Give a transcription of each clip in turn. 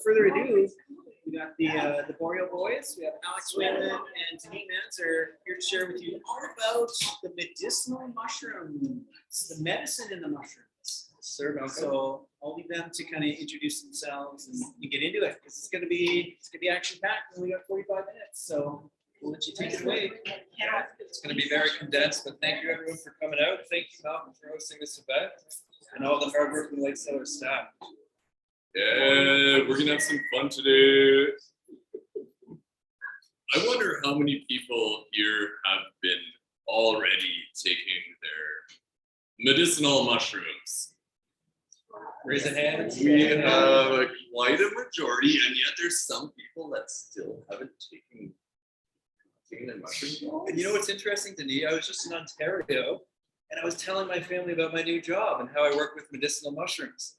further ado, we got the Boreal boys. We have Alex Whalen and Denis Manzer here to share with you all about the medicinal mushrooms, the medicine in the mushrooms. Sir, So I'll leave them to kind of introduce themselves and get into it because it's gonna be action packed, and we got 45 minutes. So we'll let you take it away. it's going to be very condensed, but thank you everyone for coming out. Thank you, Malcolm, for hosting this event and all the hardworking Cellar staff. Yeah, we're gonna have some fun today. I wonder how many people here have been already taking their medicinal mushrooms. Raise a hand. We have quite a majority, and yet there's some people that still haven't taken their mushrooms. And you know what's interesting, Denis? I was just in Ontario, and I was telling my family about my new job and how I work with medicinal mushrooms.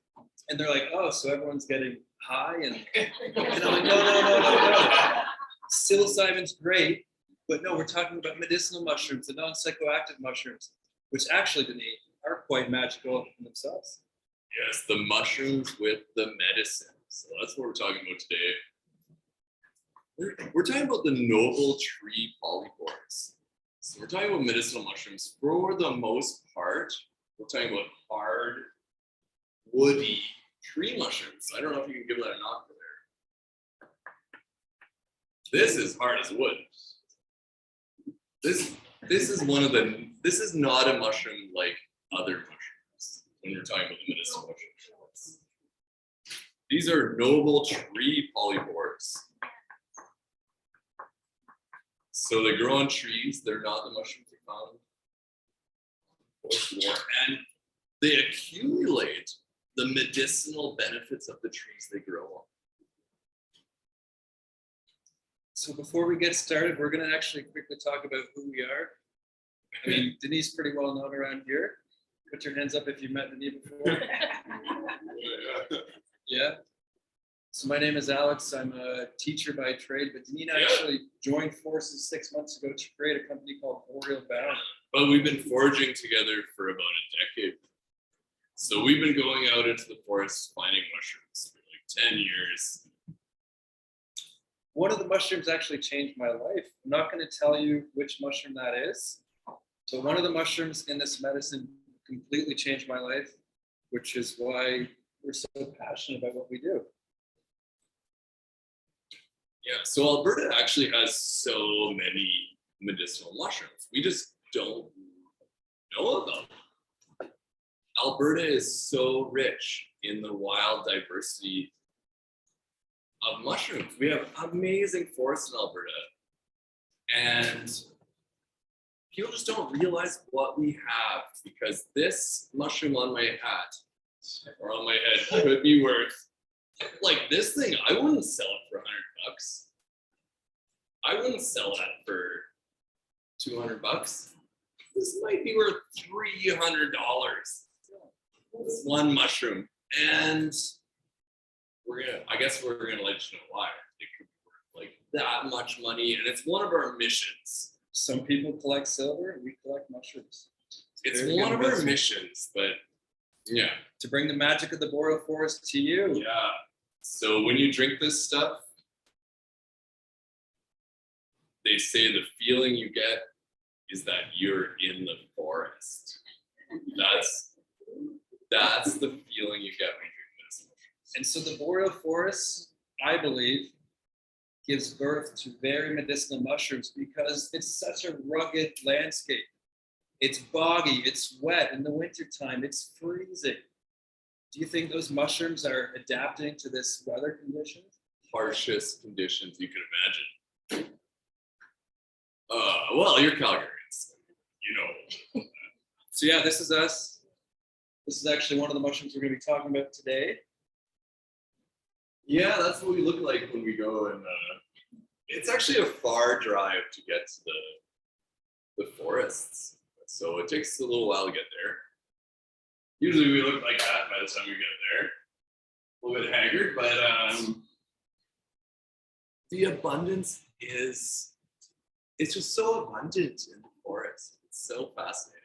And they're like, "Oh, so everyone's getting high?" And I'm like, no. Psilocybin's great, but no, we're talking about medicinal mushrooms, the non-psychoactive mushrooms, which actually, Denis, are quite magical in themselves. Yes, the mushrooms with the medicine. So that's what we're talking about today. We're talking about the noble tree polypores. So we're talking about medicinal mushrooms. For the most part, we're talking about hard, woody tree mushrooms. I don't know if you can give that a knock for there. This is hard as wood. This is not a mushroom like other mushrooms when we're talking about the medicinal mushrooms. These are noble tree polypores. So they grow on trees. They're not the mushrooms you found before, and they accumulate the medicinal benefits of the trees they grow on. So before we get started, we're going to actually quickly talk about who we are. I mean, Denis is pretty well known around here. Put your hands up if you've met Denis before. Yeah. So my name is Alex. I'm a teacher by trade, but Denis actually joined forces 6 months ago to create a company called Boreal. But we've been foraging together for about a decade. So we've been going out into the forest finding mushrooms for like 10 years. One of the mushrooms actually changed my life. I'm not going to tell you which mushroom that is. So one of the mushrooms in this medicine completely changed my life, which is why we're so passionate about what we do. Yeah, so Alberta actually has so many medicinal mushrooms. We just don't know about them. Alberta is so rich in the wild diversity of mushrooms. We have amazing forests in Alberta, and people just don't realize what we have, because this mushroom on my hat or on my head could be worth, like this thing, I wouldn't sell it for $100. I wouldn't sell that for $200. This might be worth $300. One mushroom, and I guess we're gonna let you know why. It could be worth like that much money, and it's one of our missions. Some people collect silver, we collect mushrooms. It's one of our missions, but yeah. To bring the magic of the Boreal forest to you. Yeah. So when you drink this stuff, they say the feeling you get is that you're in the forest. That's the feeling you get when you drink this. And so the Boreal forest, I believe, gives birth to very medicinal mushrooms because it's such a rugged landscape. It's boggy, it's wet in the wintertime, it's freezing. Do you think those mushrooms are adapting to this weather conditions? Harshest conditions you can imagine. Well, you're Calgarians, you know. So yeah, this is us. This is actually one of the mushrooms we're going to be talking about today. Yeah, that's what we look like when we go, and it's actually a far drive to get to the forests. So it takes a little while to get there. Usually we look like that by the time we get there. A little bit haggard, but the abundance is, it's just so abundant in the forest. It's so fascinating.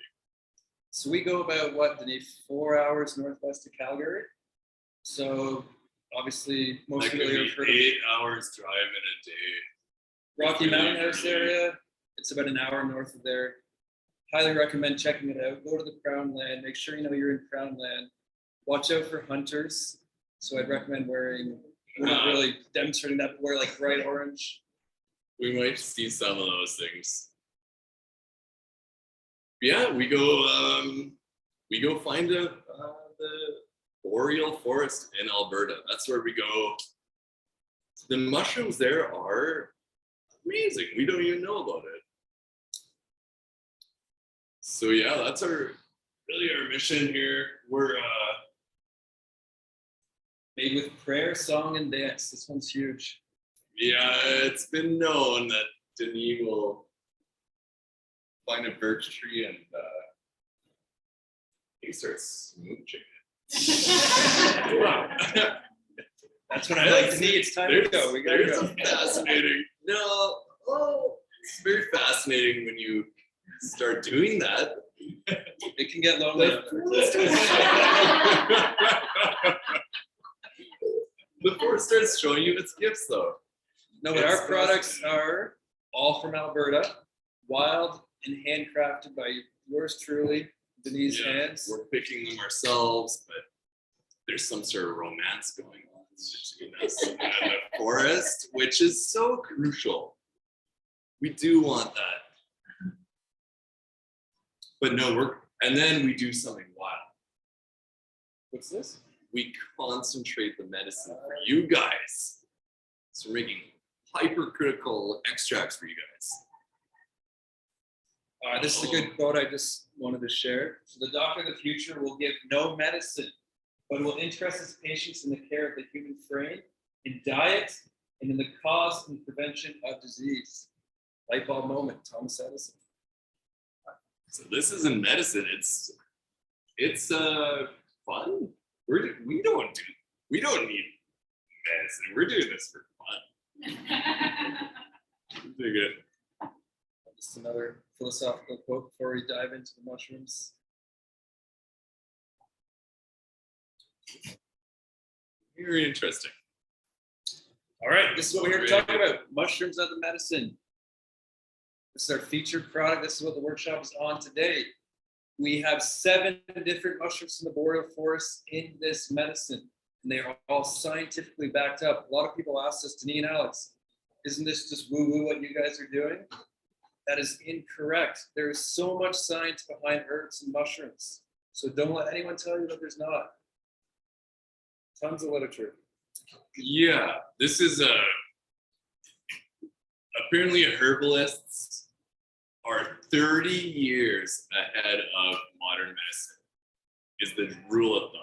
So we go about, what, Denis, 4 hours northwest of Calgary? So obviously most That could familiar be with 8 hours drive in a day. Rocky Mountain House area. It's about an hour north of there. Highly recommend checking it out. Go to the Crown Land. Make sure you know you're in Crown Land. Watch out for hunters. So I'd recommend wearing, we're not really demonstrating that, but wear like bright orange. We might see some of those things. Yeah, we go find the Boreal forest in Alberta. That's where we go. The mushrooms there are amazing. We don't even know about it. So yeah, that's our mission here. We're Made with prayer, song, and dance. This one's huge. yeah, it's been known that Denis will find a birch tree and he starts smooching it. Wow. That's when I like to need. It's time to go. We gotta go. Fascinating. No, it's very fascinating when you start doing that. It can get lonely. The forest starts showing you its gifts, though. No, but our products are all from Alberta, wild and handcrafted by yours truly, Denis' hands. We're picking them ourselves, but there's some sort of romance going on between us and the forest, which is so crucial. We do want that. But no, and then we do something wild. What's this? We concentrate the medicine for you guys. So we're making hypercritical extracts for you guys. This is a good quote I just wanted to share. So the doctor of the future will give no medicine, but will interest his patients in the care of the human frame, in diet, and in the cause and prevention of disease. Light bulb moment, Thomas Edison. So this isn't medicine. It's fun. We don't need medicine. We're doing this for fun. Pretty good. Just another philosophical quote before we dive into the mushrooms. Very interesting. All right, this is what we're here to talk about. Mushrooms are the medicine. This is our featured product. This is what the workshop is on today. We have 7 different mushrooms from the Boreal forest in this medicine, and they are all scientifically backed up. A lot of people asked us, Denis and Alex, isn't this just woo-woo what you guys are doing? That is incorrect. There is so much science behind herbs and mushrooms. So don't let anyone tell you that there's not. Tons of literature. Yeah, this is apparently herbalists are 30 years ahead of modern medicine is the rule of thumb.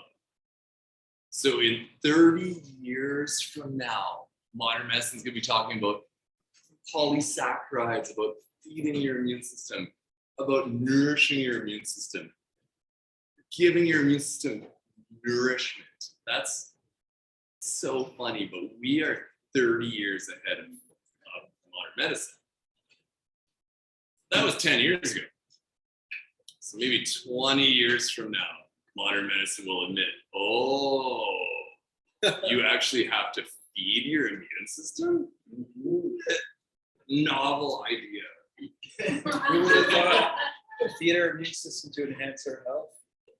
So in 30 years from now, modern medicine is going to be talking about polysaccharides, about feeding your immune system, about nourishing your immune system, giving your immune system nourishment. That's so funny, but we are 30 years ahead of modern medicine. That was 10 years ago. So maybe 20 years from now, modern medicine will admit, you actually have to feed your immune system? Novel idea. We would have thought to feed our immune system to enhance our health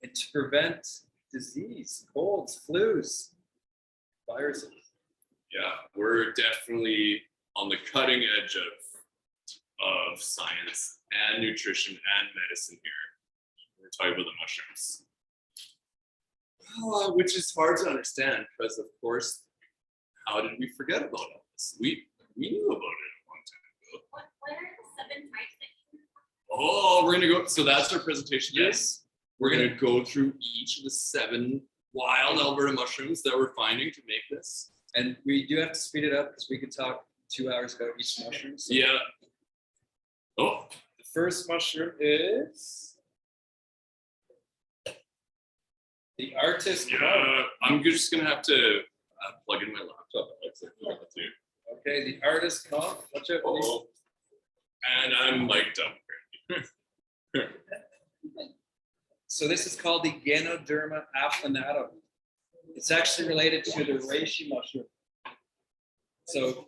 and to prevent disease, colds, flus, viruses. Yeah, we're definitely on the cutting edge of science and nutrition and medicine here. We're talking about the mushrooms. Which is hard to understand because, of course, how did we forget about all this? We knew about it a long time ago. What are the 7 types that you We're gonna go. So that's our presentation. Yes, we're gonna go through each of the 7 wild Alberta mushrooms that we're finding to make this. And we do have to speed it up because we could talk 2 hours about each mushroom. So Yeah. Oh, the first mushroom is the artist. yeah. I'm just gonna have to plug in my laptop. Alex. I forgot to. Okay, the artist conch. Watch out. Please. Oh, and I'm mic'd up. So this is called the Ganoderma Affluent. It's actually related to the reishi mushroom. So,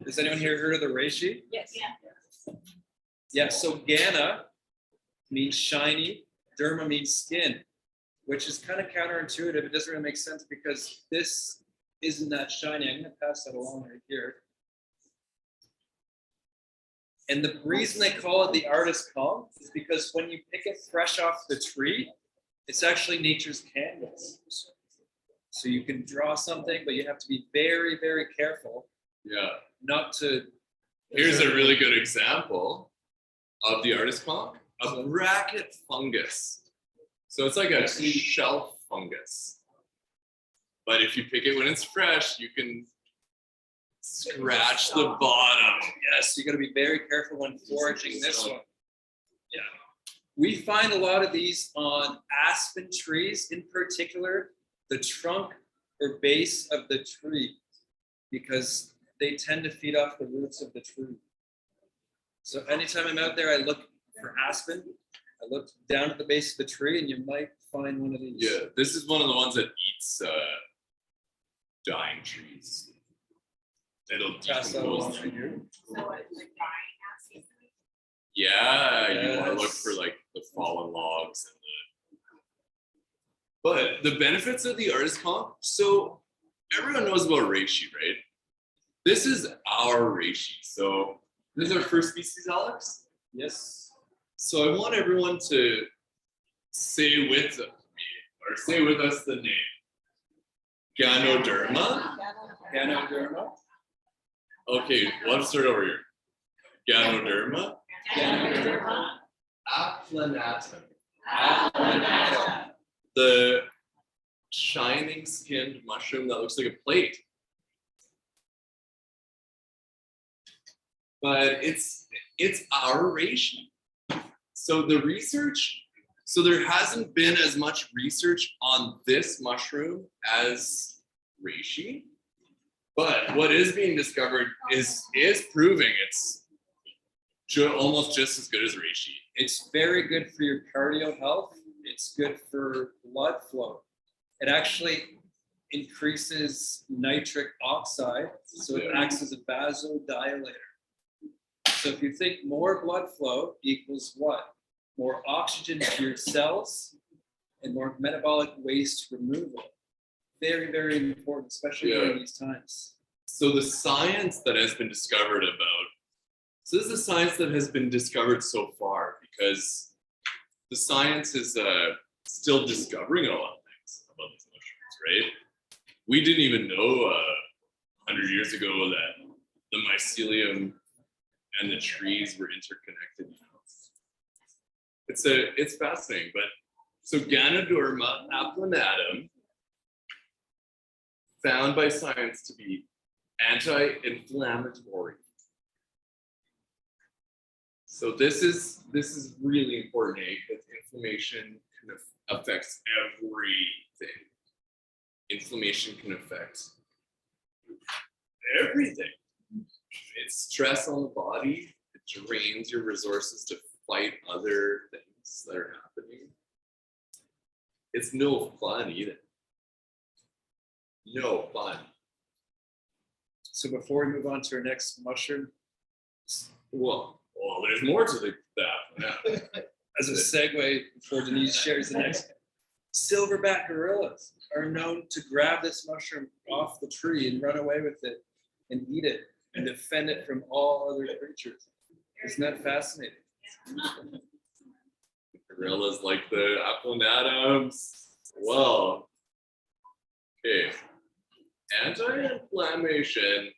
has anyone here heard of the reishi? Yes. Yeah. Yeah, so Gana means shiny, derma means skin, which is kind of counterintuitive. It doesn't really make sense because this isn't that shiny. I'm gonna pass that along right here. And the reason they call it the artist's comb is because when you pick it fresh off the tree, it's actually nature's canvas. So you can draw something, but you have to be very, very careful Yeah. not to. Here's a really good example of the artist conch, a bracket fungus. So it's like a shelf fungus. But if you pick it when it's fresh, you can scratch the bottom. Yes, you got to be very careful when foraging this one. Yeah. We find a lot of these on aspen trees, in particular, the trunk or base of the tree, because they tend to feed off the roots of the tree. So anytime I'm out there, I look for aspen. I look down at the base of the tree and you might find one of these. Yeah, this is one of the ones that eats dying trees. It'll Pass that along decompose. right here. So it's like dying acid. Yeah, you want to look Yes. for like the fallen logs and but the benefits of the artist comp. So everyone knows about reishi, right? This is our reishi. So this is our first species, Alex. Yes. So I want everyone to say with me or say with us the name. Ganoderma. Ganoderma. Okay, let's start over here. Ganoderma Ganoderma Affluent. Affluent. The shining skinned mushroom that looks like a plate. But it's our reishi. So the research, so there hasn't been as much research on this mushroom as reishi. But what is being discovered is proving it's almost just as good as reishi. It's very good for your cardio health. It's good for blood flow. It actually increases nitric oxide, so it acts as a vasodilator. So if you think more blood flow equals what? More oxygen to your cells and more metabolic waste removal. Very, very important, especially during these times. So the science that has been discovered about, so this is the science that has been discovered so far, because the science is still discovering a lot of things about these mushrooms, right? We didn't even know 100 years ago that the mycelium and the trees were interconnected. It's fascinating, but so Ganoderma Affluent, found by science to be anti-inflammatory. So this is really important because inflammation affects everything. Inflammation can affect everything. It's stress on the body. It drains your resources to fight other things that are happening. It's no fun either. No fun. So before we move on to our next mushroom, Well, there's more to that. Yeah. as a segue before Denise shares the next, silverback gorillas are known to grab this mushroom off the tree and run away with it and eat it and defend it from all other creatures. Isn't that fascinating? Gorillas like the Affluenatums. Well, okay. Anti-inflammation.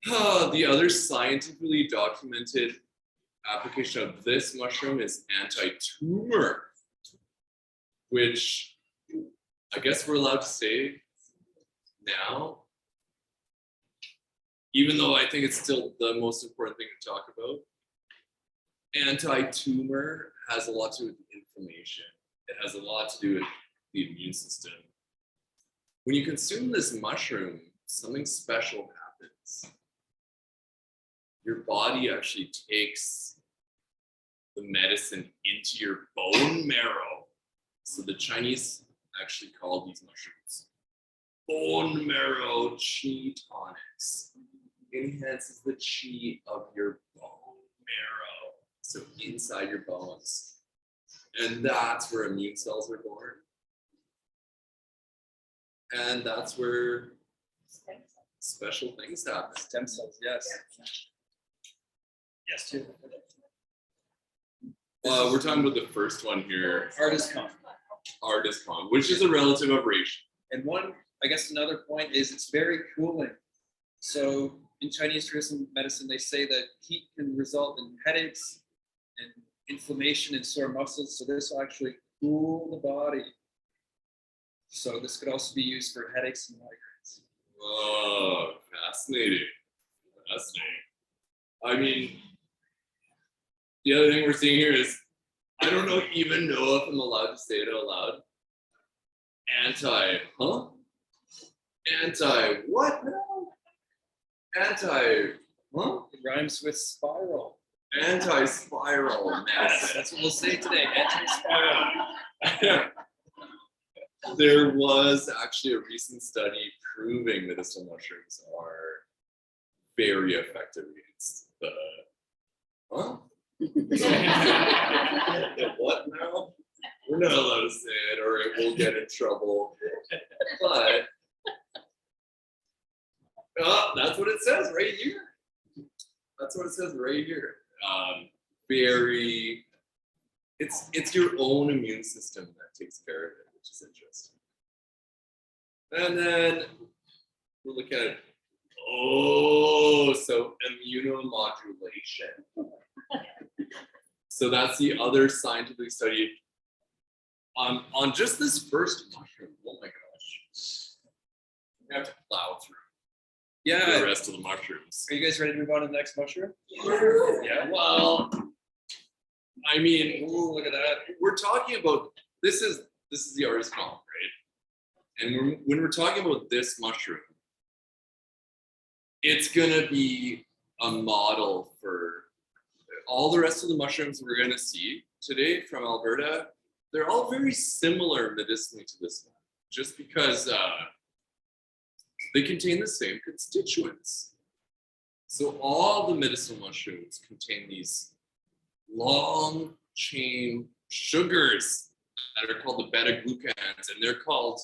The other scientifically documented application of this mushroom is anti-tumor, which I guess we're allowed to say now, even though I think it's still the most important thing to talk about. Anti-tumor has a lot to do with inflammation. It has a lot to do with the immune system. When you consume this mushroom, something special happens. Your body actually takes the medicine into your bone marrow. So the Chinese actually call these mushrooms bone marrow chi tonics. Enhances the chi of your bone marrow, so inside your bones. And that's where immune cells are born. And that's where special things happen. Stem cells, yes. Yes, too. We're talking about the first one here, Artist comp. artist con, which is a relative of reishi. And one, I guess another point is it's very cooling. So in Chinese traditional medicine, they say that heat can result in headaches and inflammation and sore muscles. So this will actually cool the body. So this could also be used for headaches and migraines. Oh, fascinating. Fascinating. I mean, the other thing we're seeing here is, I don't even know if I'm allowed to say it out loud. Anti what now? It rhymes with spiral. Anti-spiral medicine. That's what we'll say today. Anti-spiral. There was actually a recent study proving medicinal mushrooms are very effective against the what now? We're not allowed to say it or it will get in trouble. But that's what it says right here. That's what it says right here. It's your own immune system that takes care of it, which is interesting. And then we'll look at so immuno modulation. So that's the other scientific study on just this first mushroom. Oh my gosh. We have to plow through Yeah. the rest of the mushrooms. Are you guys ready to move on to the next mushroom? Yeah, well, I mean, Ooh, look at that. we're talking about this is the artist column, right? And when we're talking about this mushroom, it's gonna be a model for all the rest of the mushrooms we're gonna see today from Alberta. They're all very similar medicinally to this one, just because they contain the same constituents. So all the medicinal mushrooms contain these long chain sugars that are called the beta-glucans, and they're called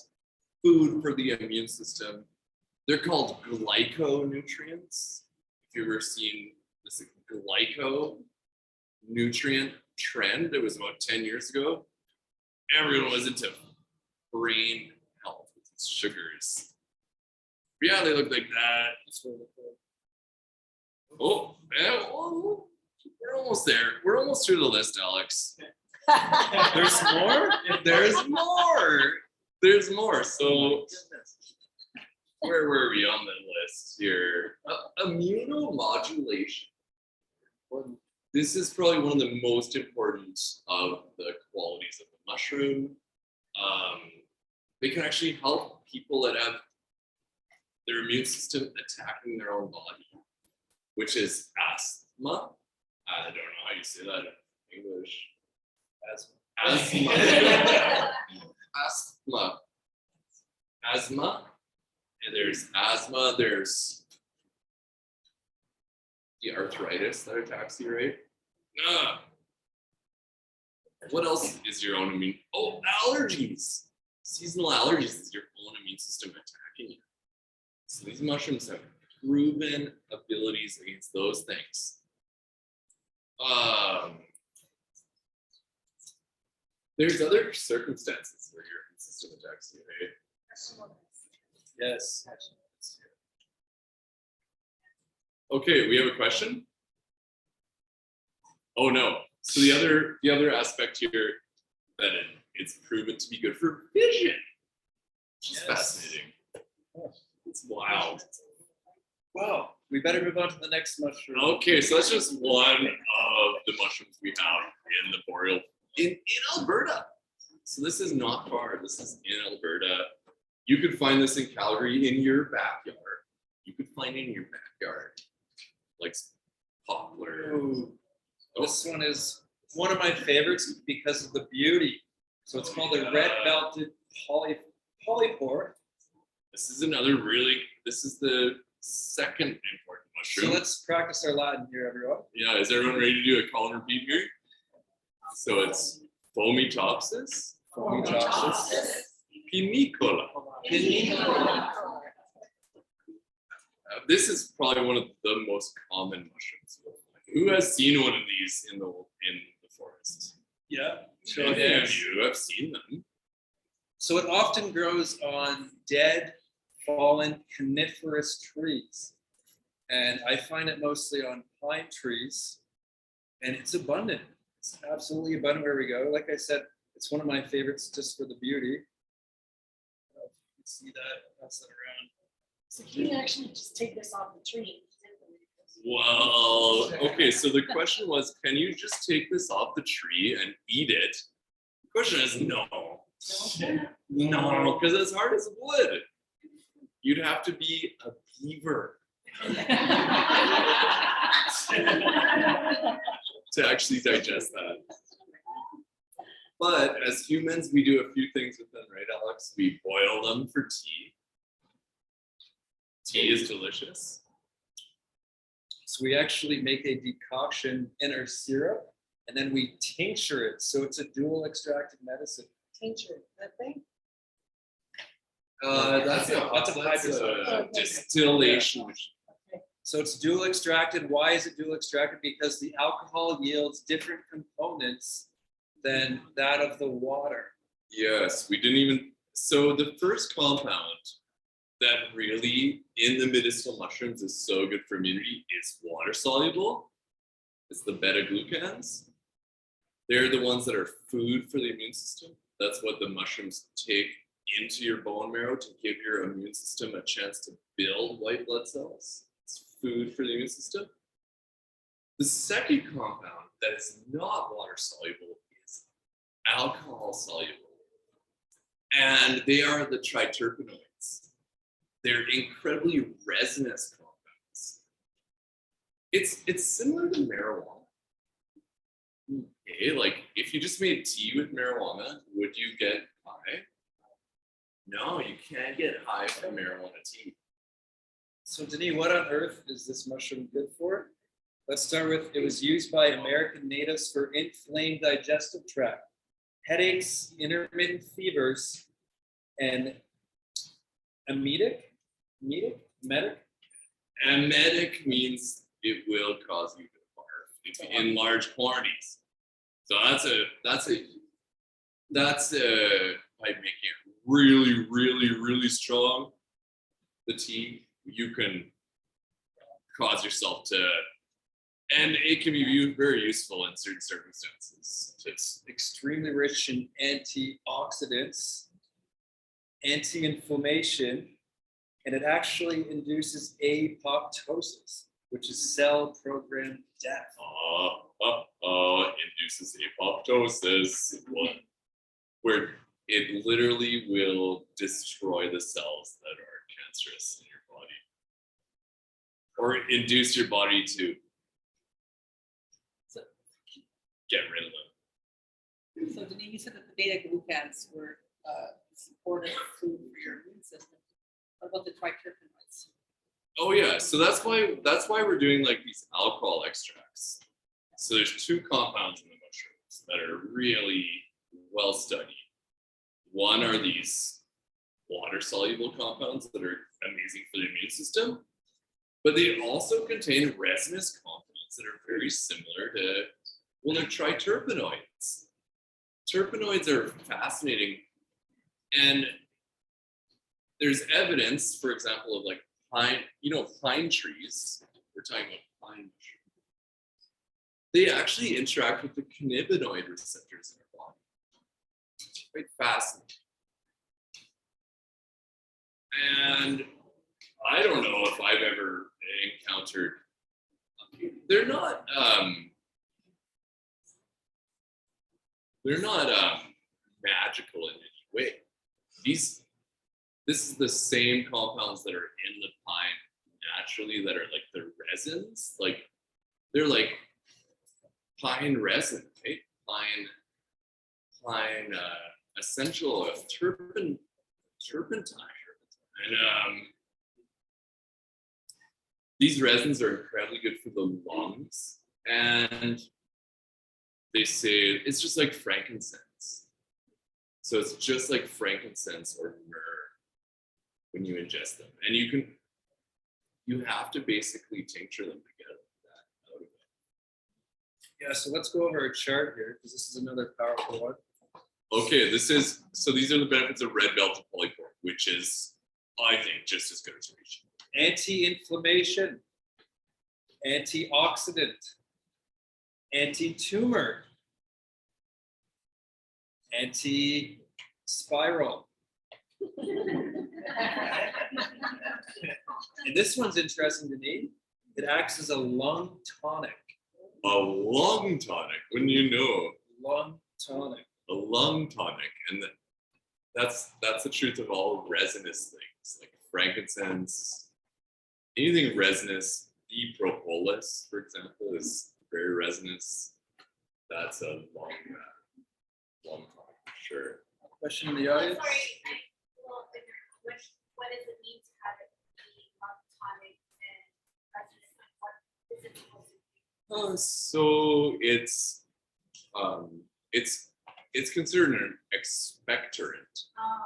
food for the immune system. They're called glyconutrients. If you've ever seen this glyconutrient trend, it was about 10 years ago. Everyone was into brain health with these sugars. But yeah, they look like that. Oh, yeah, well, we're almost there. We're almost through the list, Alex. There's more? There's more. There's more. So where were we on the list here? Immunomodulation. This is probably one of the most important of the qualities of the mushroom. They can actually help people that have their immune system attacking their own body, which is asthma. I don't know how you say that in English. Asthma. And there's asthma, there's the arthritis that attacks you, right? What else is your own immune? Oh, allergies. Seasonal allergies is your own immune system attacking you. So these mushrooms have proven abilities against those things. There's other circumstances where your immune system attacks you, right? Yes. Okay, we have a question. Oh no. So the other aspect here that it's proven to be good for vision, which is fascinating. It's wild. Wow. We better move on to the next mushroom. Okay, so that's just one of the mushrooms we have in the Boreal in Alberta. So this is not far. This is in Alberta. You could find this in Calgary in your backyard. You could find it in your backyard, like poplar. Ooh. This one is one of my favorites because of the beauty. So it's called the red belted polypore. This is this is the second important So mushroom. let's practice our Latin here, everyone. Yeah, is everyone ready to do a call and repeat here? So it's Foamy Topsis, Foamy Topsis. Pinicola. This is probably one of the most common mushrooms. Who has seen one of these in the forest? Yeah. Show Many hands. of you have seen them. So it often grows on dead, fallen coniferous trees. And I find it mostly on pine trees. And it's abundant. It's absolutely abundant where we go. Like I said, it's one of my favorites just for the beauty. You can see that, pass that around. So can you actually just take this off the tree? Well, okay, so the question was, can you just take this off the tree and eat it? The question is no. No, because it's hard as wood. You'd have to be a beaver to actually digest that. But as humans, we do a few things with them, right, Alex? We boil them for tea. Tea is delicious. So we actually make a decoction in our syrup and then we tincture it. So it's a dual extracted medicine. Tincture, that thing? That's a distillation. So it's dual extracted. Why is it dual extracted? Because the alcohol yields different components than that of the water. Yes, we didn't even. So the first compound that really in the medicinal mushrooms is so good for immunity is water soluble. It's the beta glucans. They're the ones that are food for the immune system. That's what the mushrooms take into your bone marrow to give your immune system a chance to build white blood cells. It's food for the immune system. The second compound that is not water soluble is alcohol soluble. And they are the Tri-Terpenoids. They're incredibly resinous compounds. It's similar to marijuana. Okay, like if you just made tea with marijuana, would you get high? No, you can't get high from marijuana tea. So Denis, what on earth is this mushroom good for? Let's start with, it was used by American natives for inflamed digestive tract, headaches, intermittent fevers, and emetic. Emetic means it will cause you to barf in large quantities. So that's by making it really, really, really strong. The tea, you can cause yourself to, and it can be very useful in certain circumstances. It's extremely rich in antioxidants, anti-inflammation, and it actually induces apoptosis, which is cell programmed death. Induces apoptosis, where it literally will destroy the cells that are cancerous in your body, or induce your body to get rid of them. So Denis, you said that the beta glucans were supportive food for your immune system. What about the Tri-Terpenoids? Oh yeah, so that's why we're doing like these alcohol extracts. So there's two compounds in the mushrooms that are really well studied. One are these water-soluble compounds that are amazing for the immune system, but they also contain resinous compounds that are very similar to, well, they're Tri-Terpenoids. Terpenoids are fascinating, and there's evidence, for example, of like pine trees. We're talking about pine trees. They actually interact with the cannabinoid receptors in our body. It's quite fascinating. And I don't know if I've ever encountered, they're not magical in any way. This is the same compounds that are in the pine naturally that are like the resins, like they're like pine resin, right? Pine essential turpentine. And these resins are incredibly good for the lungs. And they say it's just like frankincense. So it's just like frankincense or myrrh when you ingest them. And you have to basically tincture them to get that out of it. Yeah, so let's go over a chart here, because this is another powerful one. Okay, these are the benefits of red belted polypore, which is, I think, just as good as Reishi. Anti-inflammation, antioxidant, anti-tumor, anti-spiral. And this one's interesting to me. It acts as a lung tonic. A lung tonic, when you know. Lung tonic. A lung tonic, and that's the truth of all resinous things, like frankincense, anything resinous. The propolis, for example, is very resinous. That's a lung tonic, for sure. Question in the audience? Sorry, what does it mean to have it be lung tonic and resistant? What is it supposed to be? So it's considered an expectorant. Oh,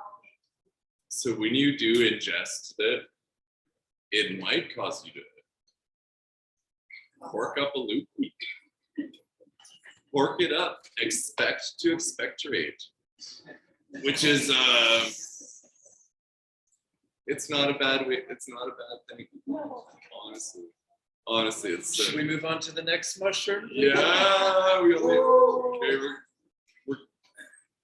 So when you do ingest it might cause you to cork up a loop. Cork it up. Expect to expectorate, which is it's not a bad way. It's not a bad thing. Honestly, it's. Should we move on to the next mushroom? Yeah, okay,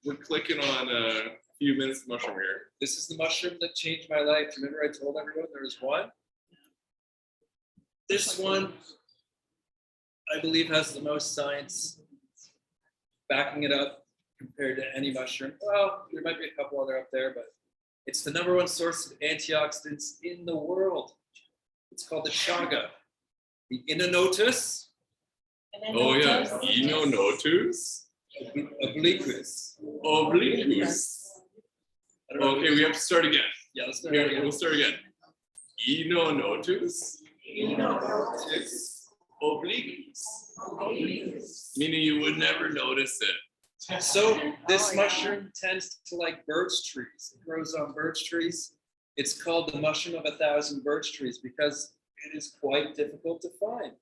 we're clicking on a few minutes of mushroom here. This is the mushroom that changed my life. Remember I told everyone there was one? This one, I believe, has the most science backing it up compared to any mushroom. Well, there might be a couple other up there, but it's the #1 source of antioxidants in the world. It's called the chaga. The Inonotus Oh yeah, Inonotus. obliquus. Obliquus. I don't know. Okay, we have to start again. Yeah, let's start Here, again. we'll start again. Inonotus. Obliquus. Meaning you would never notice it. So this mushroom tends to like birch trees. It grows on birch trees. It's called the mushroom of 1,000 birch trees because it is quite difficult to find.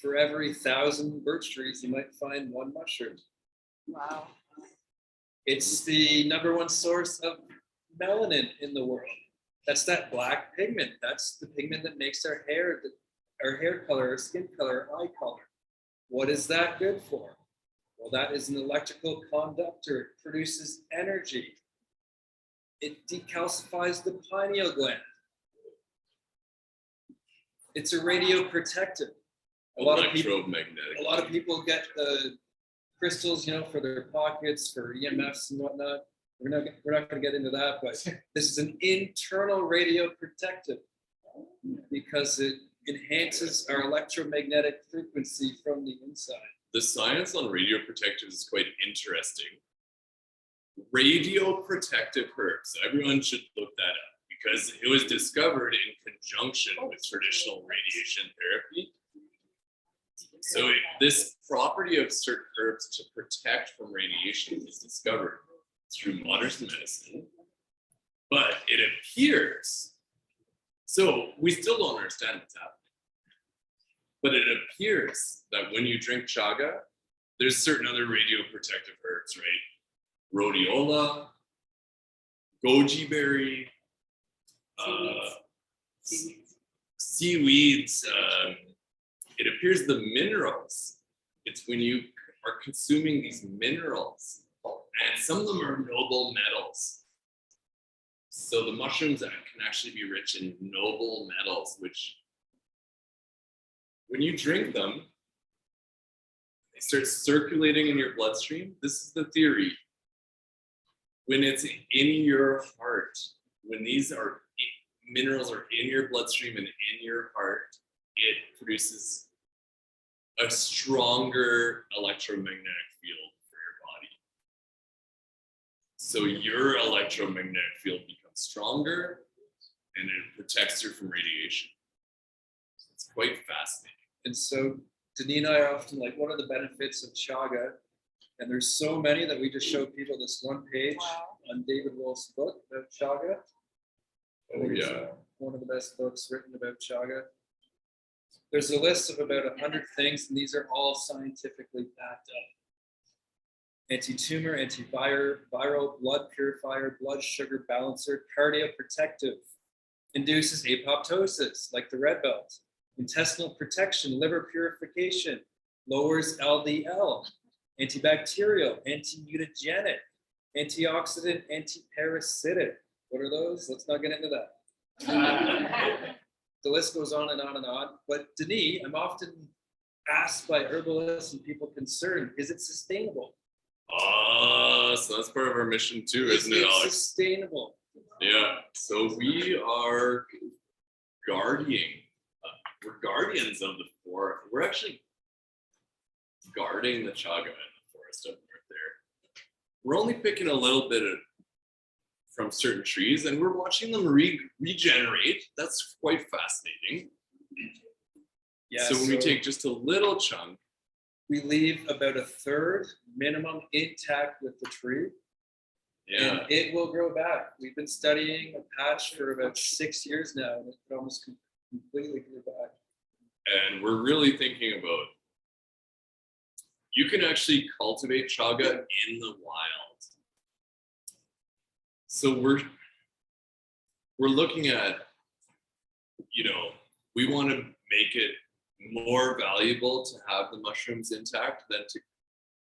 For every 1,000 birch trees, you might find one mushroom. Wow. It's the #1 source of melanin in the world. That's that black pigment. That's the pigment that makes our hair color, our skin color, our eye color. What is that good for? Well, that is an electrical conductor. It produces energy. It decalcifies the pineal gland. It's a radioprotective. A lot of people get the crystals, for their pockets, for EMFs and whatnot. We're not going to get into that, but this is an internal radioprotective because it enhances our electromagnetic frequency from the inside. The science on radioprotectives is quite interesting. Radioprotective herbs. Everyone should look that up because it was discovered in conjunction with traditional radiation therapy. So this property of certain herbs to protect from radiation was discovered through modern medicine, but it appears, so we still don't understand what's happening, but it appears that when you drink chaga, there's certain other radioprotective herbs, right? Rhodiola, goji berry, seaweeds. It appears the minerals, it's when you are consuming these minerals, and some of them are noble metals. So the mushrooms can actually be rich in noble metals, which when you drink them, they start circulating in your bloodstream. This is the theory. When it's in your heart, when these minerals are in your bloodstream and in your heart, it produces a stronger electromagnetic field for your body. So your electromagnetic field becomes stronger and it protects you from radiation. It's quite fascinating. And so Denis and I are often like, what are the benefits of chaga? And there's so many that we just show people this one page on David Wolf's book about chaga. I think it's one of the best books written about chaga. There's a list of about 100 things, and these are all scientifically backed up. Anti-tumor, antiviral, blood purifier, blood sugar balancer, cardioprotective, induces apoptosis, like the red belt, intestinal protection, liver purification, lowers LDL, antibacterial, anti-mutagenic, antioxidant, antiparasitic. What are those? Let's not get into that. The list goes on and on and on. But Denis, I'm often asked by herbalists and people concerned, is it sustainable? So that's part of our mission too, isn't it, Alex? Sustainable. Yeah. So we are we're guardians of the forest. We're actually guarding the chaga in the forest up north there. We're only picking a little bit from certain trees and we're watching them regenerate. That's quite fascinating. Yeah, so when we take just a little chunk, we leave about a third minimum intact with the tree. And it will grow back. We've been studying a patch for about 6 years now, and it could almost completely grow back. And we're really thinking about, you can actually cultivate chaga in the wild. So we're looking at, we want to make it more valuable to have the mushrooms intact than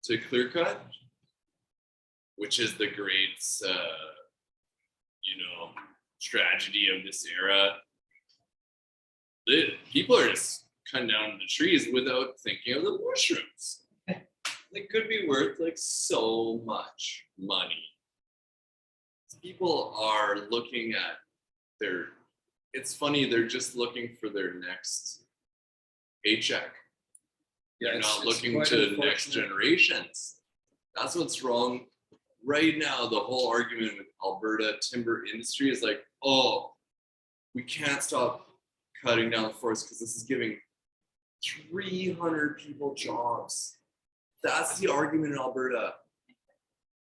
to clear cut, which is the great, tragedy of this era. People are just cutting down the trees without thinking of the mushrooms. They could be worth like so much money. People are looking at it's funny, they're just looking for their next paycheck. They're not looking to next generations. That's what's wrong. Right now, the whole argument with Alberta timber industry is like, oh, we can't stop cutting down the forest because this is giving 300 people jobs. That's the argument in Alberta.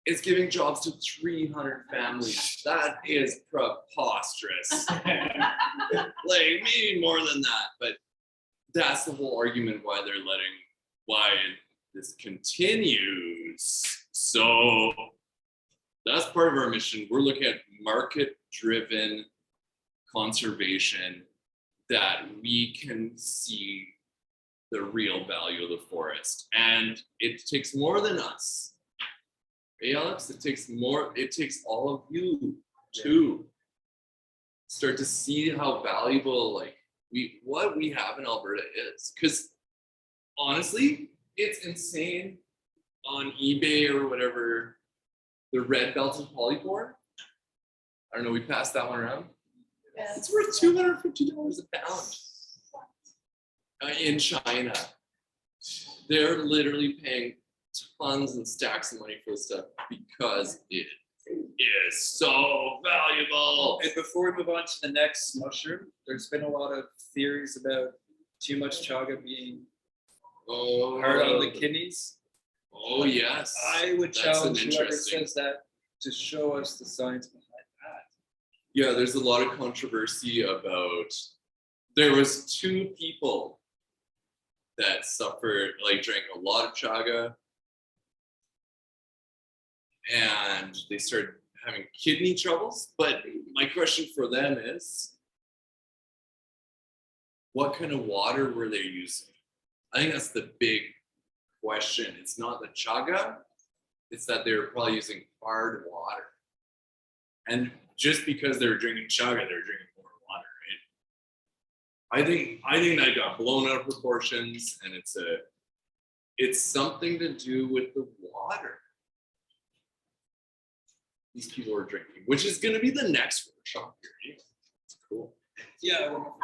It's giving jobs to 300 families. That is preposterous. Like maybe more than that, but that's the whole argument why this continues. So that's part of our mission. We're looking at market-driven conservation that we can see the real value of the forest. And it takes more than us. Hey, Alex, it takes all of you to start to see how valuable what we have in Alberta is. Because honestly, it's insane on eBay or whatever, the red belted polypore. I don't know, we passed that one around. Yeah. It's worth $250 a pound. In China, they're literally paying tons and stacks of money for this stuff because it is so valuable. And before we move on to the next mushroom, there's been a lot of theories about too much chaga being hard on the kidneys. Oh yes. I would That's challenge an whoever interesting- says that to show us the science behind that. Yeah, there's a lot of controversy about, there was 2 people that suffered, drank a lot of chaga and they started having kidney troubles. But my question for them is, what kind of water were they using? I think that's the big question. It's not the chaga, it's that they were probably using hard water. And just because they were drinking chaga, they were drinking more water, right? I think that got blown out of proportions, and it's something to do with the water these people are drinking, which is going to be the next workshop here. It's cool. Yeah. People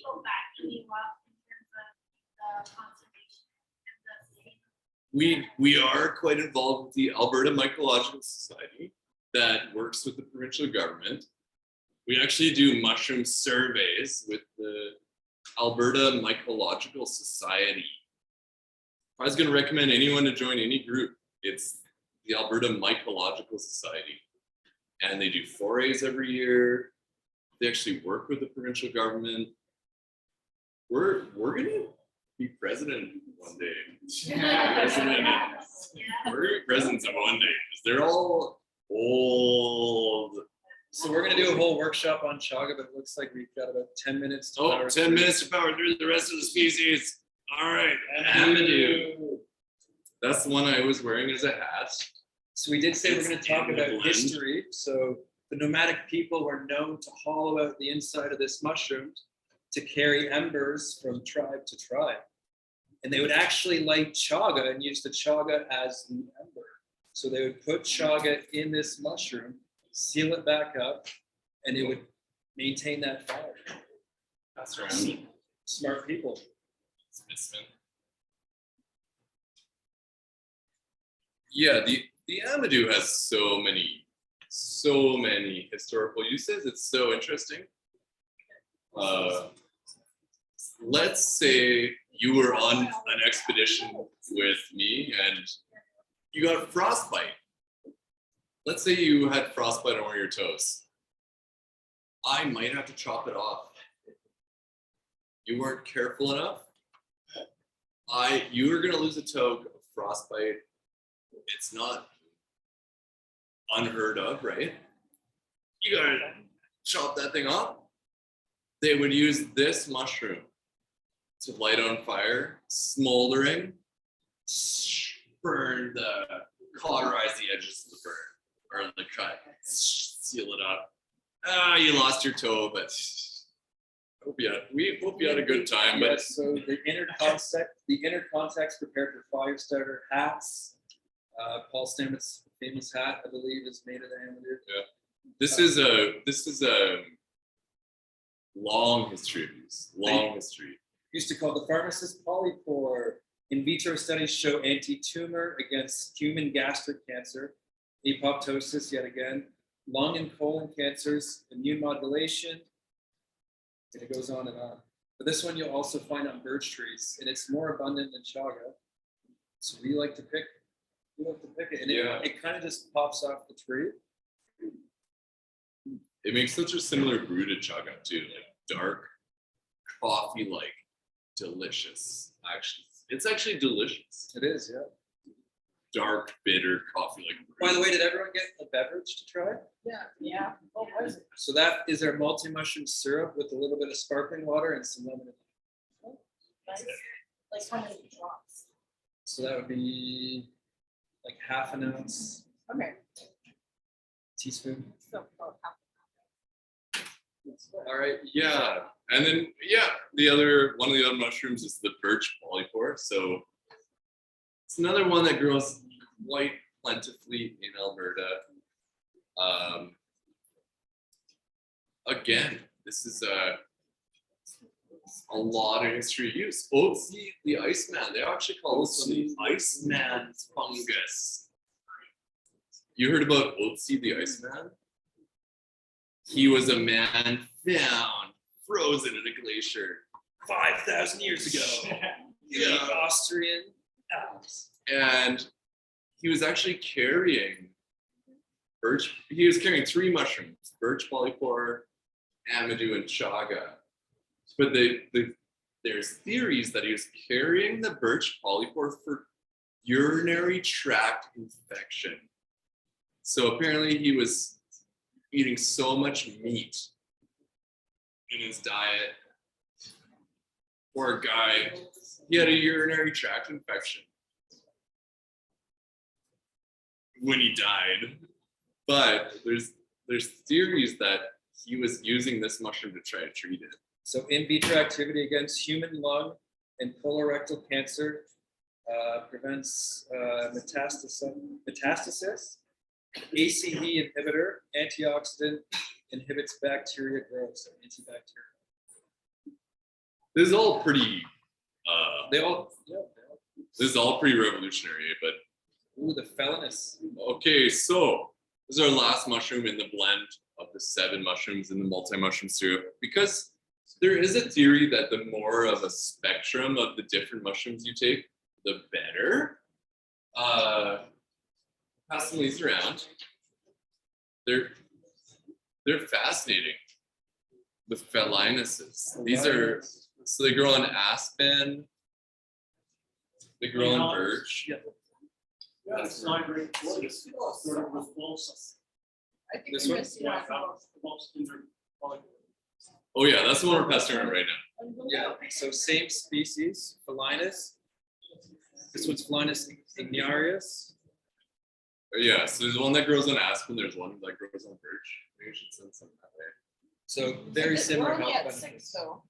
people backing you up in terms of the conservation and the state. We are quite involved with the Alberta Mycological Society. that works with the provincial government. We actually do mushroom surveys with the Alberta Mycological Society. If I was going to recommend anyone to join any group, it's the Alberta Mycological Society. And they do forays every year. They actually work with the provincial government. We're going to be president one day. President. We're going to be presidents of one day because they're all old. So we're gonna do a whole workshop on chaga, but it looks like we've got about 10 minutes to Oh, power 10 through. minutes to power through the rest of the species. All right, Amadou. That's the one I was wearing as a hat. So we did say we're It's going to talk in the about blend. history. So the nomadic people were known to hollow out the inside of this mushroom to carry embers from tribe to tribe. And they would actually light chaga and use the chaga as the ember. So they would put chaga in this mushroom, seal it back up, and it would maintain that fire. That's right. Smart people. Yeah, the Amadou has so many historical uses. It's so interesting. Let's say you were on an expedition with me and you got frostbite. Let's say you had frostbite on one of your toes. I might have to chop it off. You weren't careful enough. You were gonna lose a toe of frostbite. It's not unheard of, right? You gotta chop that thing off. They would use this mushroom to light on fire, smoldering, burn cauterize the edges of the burn or the cut, seal it up. You lost your toe, but we hope you had a good time. Yeah, But so the inner context prepared for fire starter hats. Paul Stamets' famous hat, I believe, is made of the Amadou. this is a long history of use. Long history. Used to call the pharmacist polypore. In vitro studies show anti-tumor against human gastric cancer, apoptosis yet again, lung and colon cancers, immune modulation, and it goes on and on. But this one you'll also find on birch trees, and it's more abundant than chaga. So we like to pick it, and it kind of just pops off the tree. It makes such a similar brew to chaga too, like dark, coffee-like, delicious. Actually, it's actually delicious. It is, yeah. Dark, bitter coffee-like brew. By the way, did everyone get a beverage to try? Yeah. Oh, what is it? So that is our multi-mushroom syrup with a little bit of sparkling water and some lemon. Nice. Like how many drops? So that would be like half an ounce, Okay. teaspoon. So, oh, half. All right, yeah, and then one of the other mushrooms is the birch polypore. So it's another one that grows quite plentifully in Alberta. Again, this is a lot of history use. Otzi the Iceman. They actually call this one the Iceman fungus. You heard about Otzi the Iceman? He was a man found frozen in a glacier 5,000 years ago. Yeah. The Austrian Alps. And he was actually carrying birch. He was carrying three mushrooms: birch polypore, Amadou, and chaga. But there's theories that he was carrying the birch polypore for urinary tract infection. So apparently he was eating so much meat in his diet. Poor guy. He had a urinary tract infection when he died. But there's theories that he was using this mushroom to try to treat it. So in vitro activity against human lung and colorectal cancer, prevents metastasis, ACE inhibitor, antioxidant, inhibits bacteria growth, so antibacterial. This is all pretty They all this is all pretty revolutionary, but ooh, the felonious. okay, so This is our last mushroom in the blend of the 7 mushrooms in the multi-mushroom syrup, because there is a theory that the more of a spectrum of the different mushrooms you take, the better. Passing these around. They're fascinating. The phalaenuses. These are, so they grow on aspen. They grow on birch. Yeah. Yeah, it's not great. It's sort of repulsive. I think This we're one? missing one. Oh yeah, that's the one we're passing around right now. Yeah, so same species, Phalaenus. This one's Phalaenus Signarius. Yeah, so there's one that grows on aspen. There's one that grows on birch. Maybe we should send some that way. So very similar We're only health at 6 benefits. though.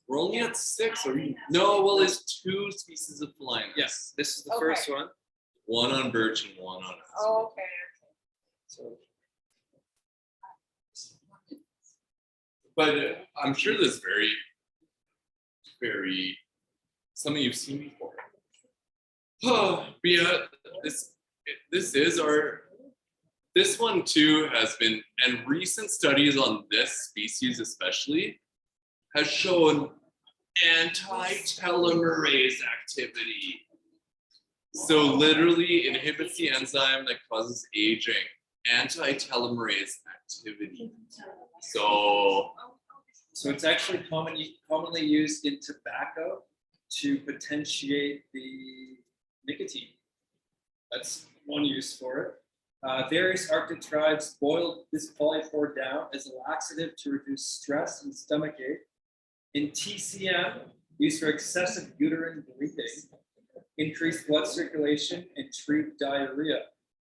We're only at 6. Are we? No, well, there's 2 species of phalaenus. Yes, this is the Okay. first one. One on birch and one on aspen. Oh, okay. So But I'm sure this very, very something you've seen before. Oh, but yeah, this one too has been, and recent studies on this species especially has shown anti-telomerase activity. So literally inhibits the enzyme that causes aging, anti-telomerase activity. So it's actually commonly used in tobacco to potentiate the nicotine. That's one use for it. Various Arctic tribes boiled this polypore down as a laxative to reduce stress and stomachache. In TCM, used for excessive uterine bleeding, increased blood circulation, and treat diarrhea.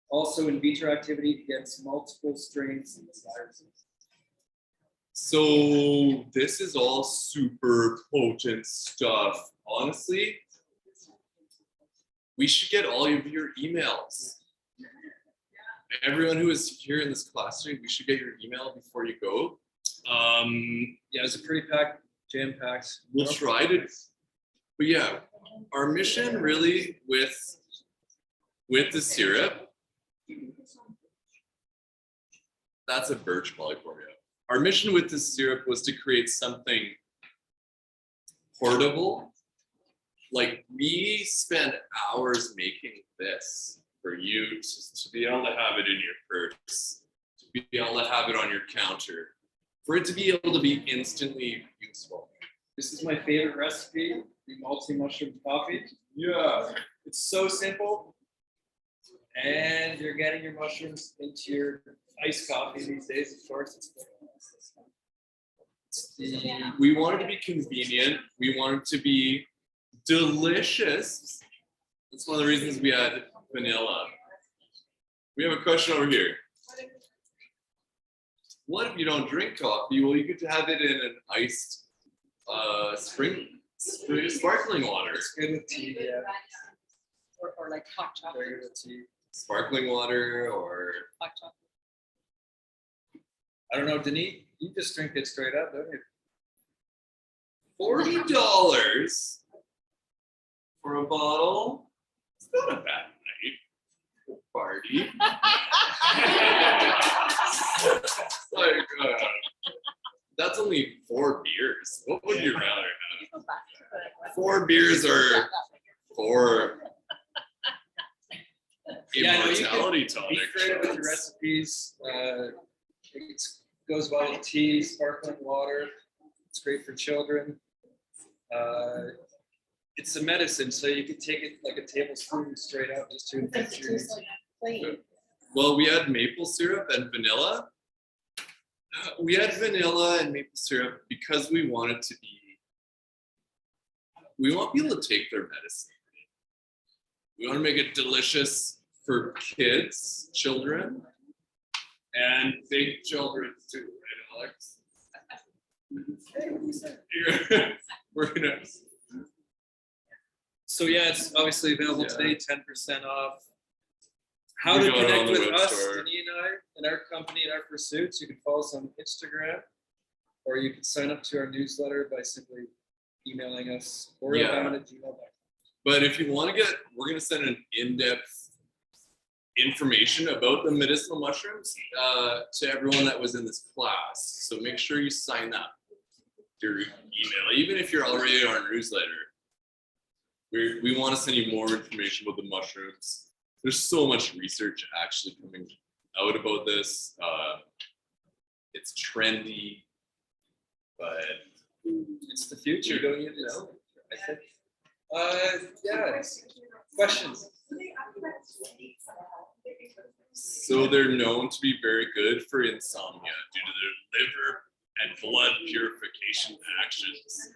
Also in vitro activity against multiple strains of viruses. So this is all super potent stuff. Honestly, we should get all of your emails. Everyone who is here in this class today, we should get your email before you go. Yeah, it's a pretty packed, jam-packed. We'll try to, but yeah, our mission really with the syrup, that's a birch polyporia. Our mission with this syrup was to create something portable. Like we spend hours making this for you to be able to have it in your purse, to be able to have it on your counter, for it to be able to be instantly useful. This is my favorite recipe, the multi-mushroom coffee. Yeah. It's so simple. And you're getting your mushrooms into your iced coffee these days, of course. We want it to be convenient. We want it to be delicious. That's one of the reasons we had vanilla. We have a question over here. What if you don't drink coffee? Well, you get to have it in an iced sparkling water. It's good with tea, yeah. Or like hot chocolate. Very good with tea. Sparkling water or Hot chocolate. I don't know, Denis, you just drink it straight up, don't you? $40 for a bottle. It's not a bad night for a party. Like, that's only 4 beers. What would you rather have? 4 beers or 4 Yeah, no, you can immortality Be tonic creative with your shots. recipes. It goes well with tea, sparkling water. It's great for children. It's a medicine, so you can take it like a tablespoon straight up just to infuse your Tastes like plain. Well, we had maple syrup and vanilla. We had vanilla and maple syrup because we wanted to be, we want people to take their medicine. We want to make it delicious for kids, children, and big children too, right, Alex? We're gonna. So yeah, it's obviously available today, 10% off. How We to got it on connect the with web us, store. Denis and I, and our company and our pursuits, you can follow us on Instagram, or you can sign up to our newsletter by simply emailing us borealbound@gmail.com. But if you want to get, we're gonna send an in-depth information about the medicinal mushrooms to everyone that was in this class. So make sure you sign up your email, even if you're already on our newsletter. We want to send you more information about the mushrooms. There's so much research actually coming out about this. It's trendy, but It's the future. you don't even know. I think. Yeah. Questions? So they're known to be very good for insomnia due to their liver and blood purification actions.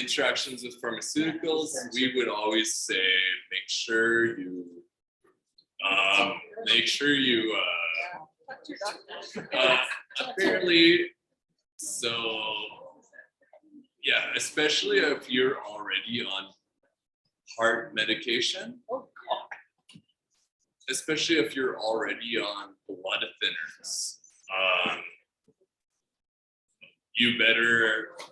Interactions with pharmaceuticals, we would always say make sure you Talk to your doctor. apparently, so yeah, especially if you're already on heart medication, Oh, God. especially if you're already on blood thinners, you better do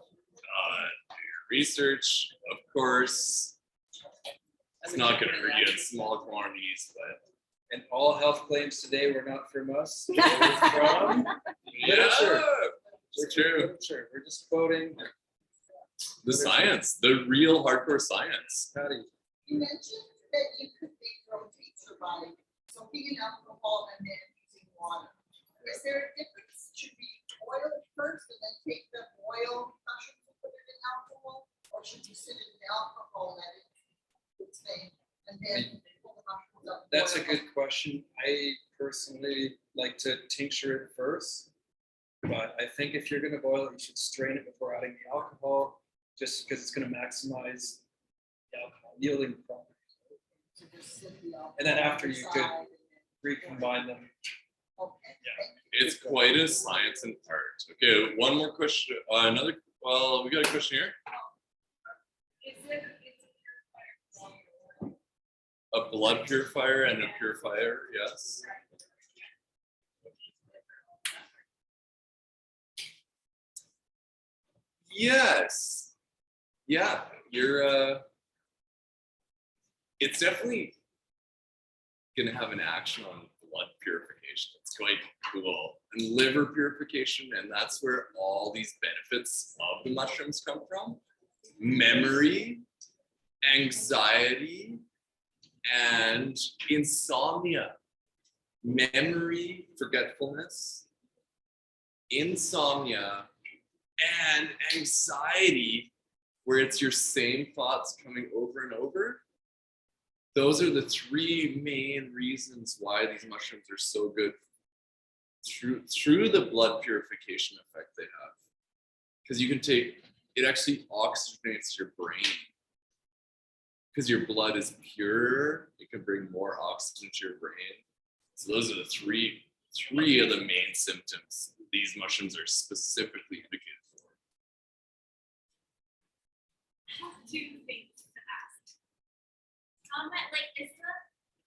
your research, of course. It's not going to hurt you in small quantities, but And all health claims today were not from us. They were from literature. it's true. Literature. We're just quoting. The science, the real hardcore science. Patty. You mentioned that you could make rotates by soaking in alcohol and then using water. Is there a difference? Should we boil it first and then take the boiled mushrooms and put it in alcohol? Or should you sit it in alcohol, let it stay, and then pull the mushrooms up? That's a boil good question. I personally like to tincture it first. But I think if you're going to boil it, you should strain it before adding the alcohol, just because it's going to maximize the alcohol yielding properties. to just sit the alcohol And then after you could aside and then- recombine them. Okay, Yeah. thank you. It's quite a science and art. Okay, one more question. We got a question here. A blood purifier and a purifier, yes. Yes. Yeah, it's definitely gonna have an action on blood purification. It's quite cool. And liver purification, and that's where all these benefits of the mushrooms come from. Memory, anxiety, and insomnia. Memory, forgetfulness, insomnia, and anxiety, where it's your same thoughts coming over and over. Those are the three main reasons why these mushrooms are so good through the blood purification effect they have. Because you can take, it actually oxygenates your brain. Because your blood is pure, it can bring more oxygen to your brain. So those are the three of the main symptoms these mushrooms are specifically indicated for. I have two things to ask. Like, is the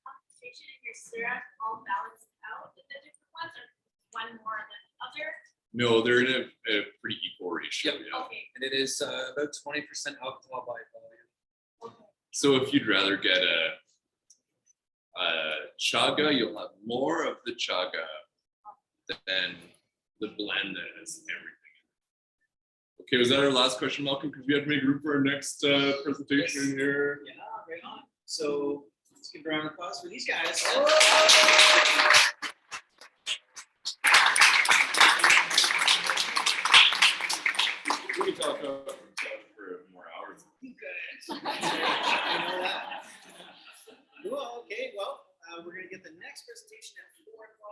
concentration in your syrup all balanced out with the different ones, or one more than the other? No, they're in a pretty equal ratio. Yep. Yeah. Okay. And it is about 20% alcohol by volume. Okay. So if you'd rather get a chaga, you'll have more of the chaga than the blend that has everything. Okay, was that our last question, Malcolm? Because we have to make room for our next presentation here. Yeah, right on. So let's give a round of applause for these guys. We can talk for more hours. You guys. I know that. Cool. Okay. Well, we're gonna get the next presentation at 4 o'clock.